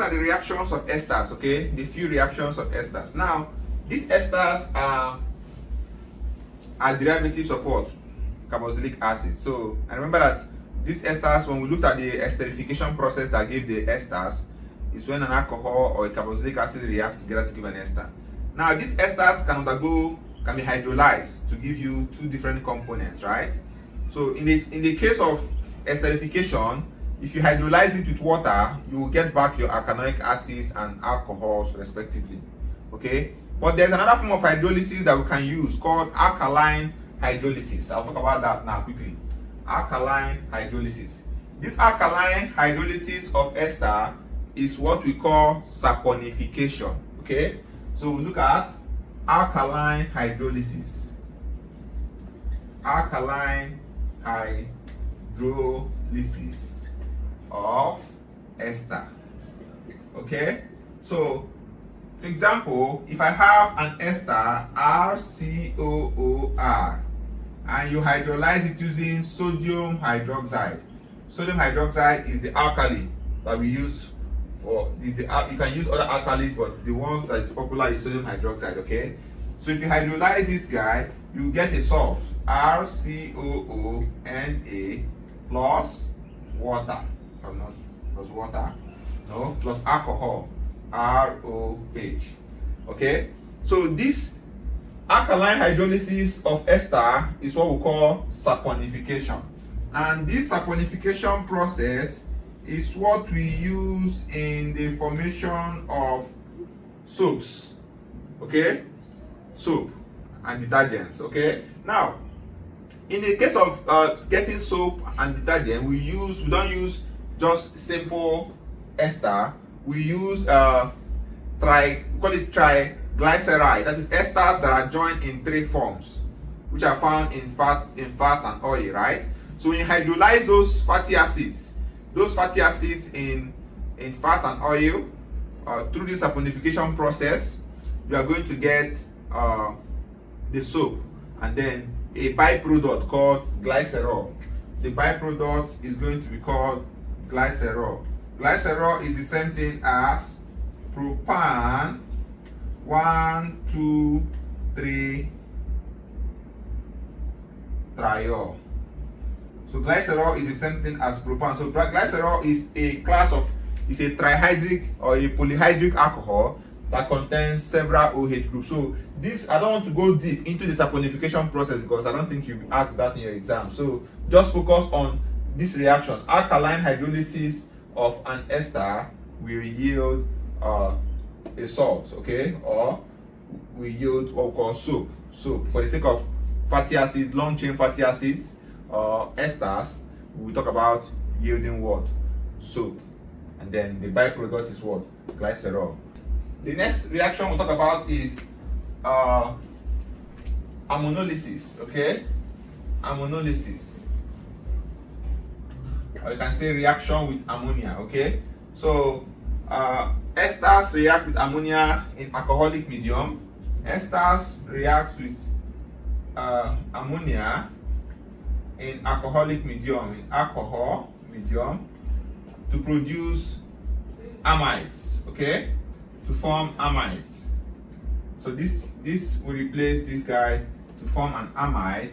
looking at the reactions of esters, okay? The few reactions of esters. Now, these esters are derivatives of what? Carboxylic acid. So, and remember that these esters, when we looked at the esterification process that gave the esters, is when an alcohol or a carboxylic acid reacts together to give an ester. Now, these esters can be hydrolyzed to give you two different components, right? So, in the case of esterification, if you hydrolyze it with water, you will get back your alkanoic acids and alcohols respectively. Okay? But there's another form of hydrolysis that we can use called alkaline hydrolysis. I'll talk about that now quickly. Alkaline hydrolysis. This alkaline hydrolysis of ester is what we call saponification. Okay? So we look at alkaline hydrolysis. Alkaline hydrolysis of ester. Okay? So, for example, if I have an ester RCOOR and you hydrolyze it using sodium hydroxide. Sodium hydroxide is the alkali that we use for you can use other alkalis, but the ones that is popular is sodium hydroxide, okay? So if you hydrolyze this guy, you get a salt RCOONA plus water. Not plus water, no, plus alcohol ROH. Okay, so this alkaline hydrolysis of ester is what we call saponification, and this saponification process is what we use in the formation of soaps. Okay, soap and detergents. Okay, now in the case of getting soap and detergent, we don't use just simple ester. We use call it triglyceride. That is esters that are joined in three forms, which are found in fats and oil, right? So when you hydrolyze those fatty acids in fat and oil through this saponification process, you are going to get the soap and then a byproduct called glycerol. The byproduct is going to be called glycerol. Glycerol is the same thing as propan 1,2,3-triol. So glycerol is the same thing as propan. So glycerol is a trihydric or a polyhydric alcohol that contains several OH groups. So this, I don't want to go deep into the saponification process because I don't think you'll be asked that in your exam. So just focus on this reaction. Alkaline hydrolysis of an ester will yield a salt, okay, or will yield what we call soap. So for the sake of fatty acids, long chain fatty acids, esters, we will talk about yielding what? Soap. And then the byproduct is what? Glycerol. The next reaction we'll talk about is ammonolysis, okay? Ammonolysis. Or you can say reaction with ammonia, okay? So esters react with ammonia in alcoholic medium. Esters react with ammonia in alcoholic medium, to produce amides, okay? To form amides. So this will replace this guy to form an amide,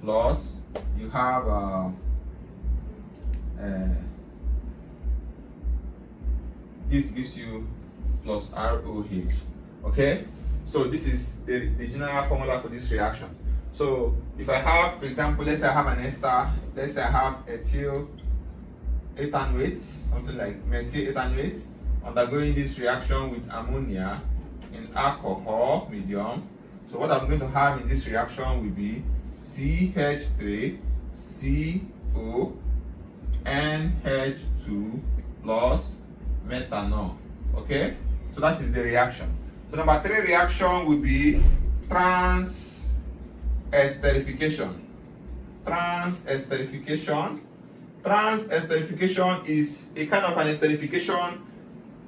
plus you have this gives you plus ROH. Okay, so this is the general formula for this reaction. So if I have, for example, let's say I have an ester, let's say I have ethyl ethanoate, something like methyl ethanoate, undergoing this reaction with ammonia in alcohol medium. So what I'm going to have in this reaction will be CH3CO NH2 plus methanol. Okay, so that is the reaction. So number 3 reaction will be trans-esterification. Trans-esterification. Trans-esterification is a kind of an esterification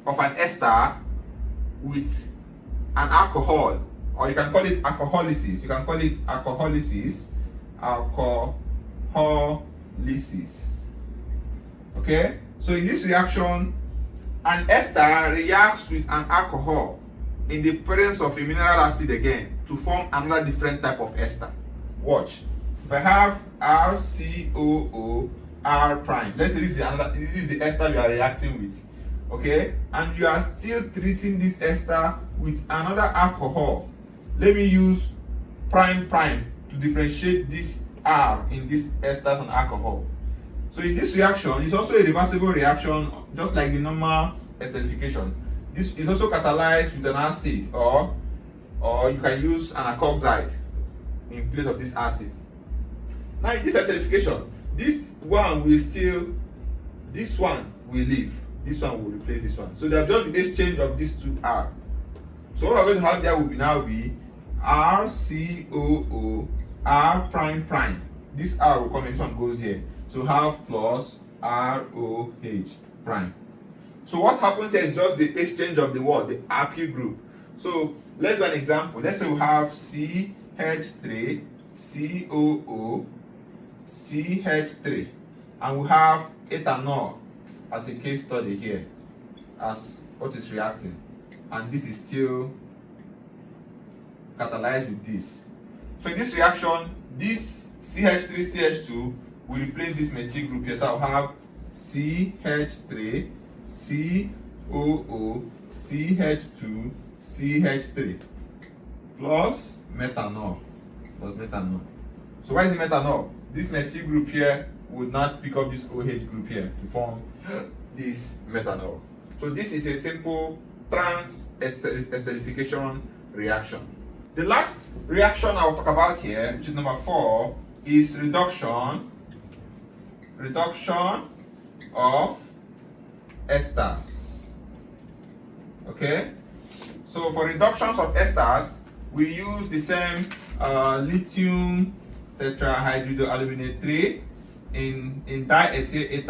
of an ester with an alcohol, or you can call it alcoholysis. You can call it alcoholysis. Alcoholysis. Okay, so in this reaction, An ester reacts with an alcohol in the presence of a mineral acid again to form another different type of ester. Watch. If I have RCOO R prime, let's say this is the ester you are reacting with, okay, and you are still treating this ester with another alcohol. Let me use prime to differentiate this R in this esters and alcohol. So in this reaction, it's also a reversible reaction, just like the normal esterification. This is also catalyzed with an acid, or you can use an alkoxide in place of this acid. Now in this esterification, this one will leave. This one will replace this one. So they have just the exchange of these two R. So what we're going to have there will be RCOO R prime. This R will come in, this one goes here. So have plus ROH prime. So what happens here is just the exchange of the word, the alkyl group. So let's do an example. Let's say we have CH3 COO CH3, and we have ethanol as a case study here as what is reacting, and this is still catalyzed with this. So in this reaction, this CH3 CH2 will replace this methyl group here. So I'll have CH3 COO CH2 CH3 plus methanol. So why is it methanol? This methyl group here would not pick up this OH group here to form this methanol. So this is a simple trans esterification reaction. The last reaction I'll talk about here, which is number 4, is reduction of esters. Okay, so for reductions of esters, we use the same lithium tetrahydroaluminate 3 in diethyl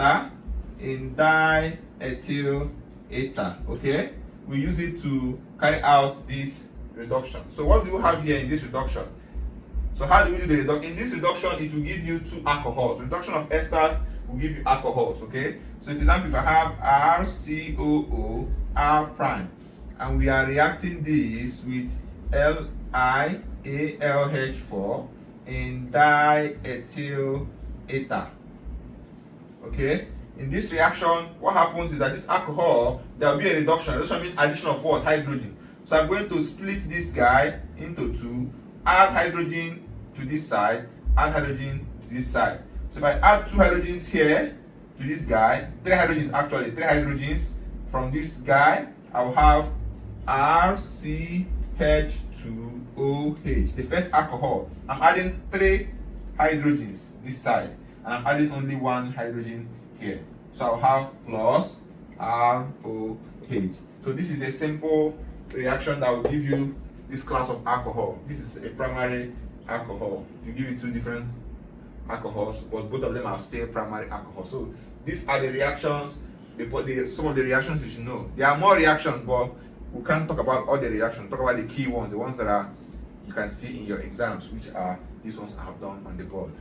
ether. Okay, we use it to carry out this reduction. So what do you have here in this reduction? So how do we do the reduction? In this reduction, it will give you 2 alcohols. Reduction of esters will give you alcohols. Okay, so for example, if I have RCOO R prime, and we are reacting this with LiAlH4 in diethyl ether. Okay, in this reaction, what happens is that this alcohol, there will be a reduction. Reduction means addition of what? Hydrogen. So I'm going to split this guy into 2, add hydrogen to this side, add hydrogen to this side. So if I add 2 hydrogens here to this guy, 3 hydrogens from this guy, I will have RCH2OH, the first alcohol. I'm adding 3 hydrogens this side, and I'm adding only 1 hydrogen here. So I'll have plus ROH. So this is a simple reaction that will give you this class of alcohol. This is a primary alcohol. To give you 2 different alcohols, but both of them are still primary alcohol. So these are the reactions, some of the reactions you should know. There are more reactions, but we can't talk about all the reactions. Talk about the key ones, the ones that you can see in your exams, which are these ones I have done on the board.